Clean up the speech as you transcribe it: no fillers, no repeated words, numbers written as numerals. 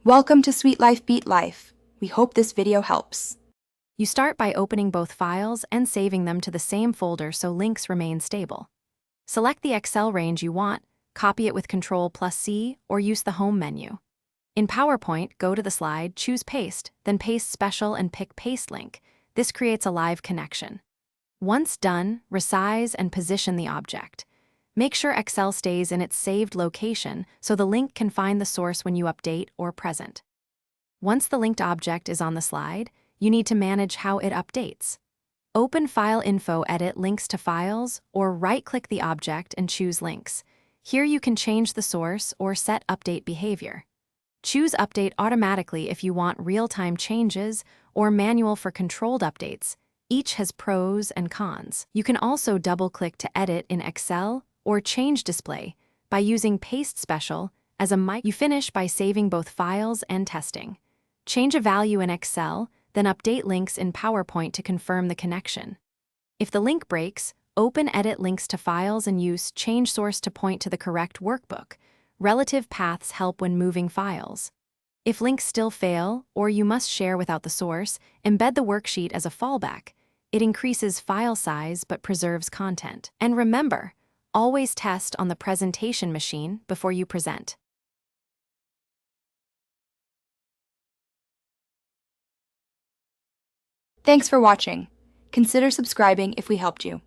Welcome to Sweet Life Beat Life. We hope this video helps. You start by opening both files and saving them to the same folder so links remain stable. Select the Excel range you want, copy it with Ctrl+C, or use the Home menu. In PowerPoint, go to the slide, choose Paste, then Paste Special and pick Paste Link. This creates a live connection. Once done, resize and position the object. Make sure Excel stays in its saved location so the link can find the source when you update or present. Once the linked object is on the slide, you need to manage how it updates. Open File Info, edit Links to Files, or right-click the object and choose Links. Here you can change the source or set update behavior. Choose Update automatically if you want real-time changes or manual for controlled updates. Each has pros and cons. You can also double-click to edit in Excel or change display by using Paste Special as a mic. You finish by saving both files and testing. Change a value in Excel, then update links in PowerPoint to confirm the connection. If the link breaks, open Edit Links to Files and use Change Source to point to the correct workbook. Relative paths help when moving files. If links still fail, or you must share without the source, embed the worksheet as a fallback. It increases file size but preserves content. And remember, always test on the presentation machine before you present. Thanks for watching. Consider subscribing if we helped you.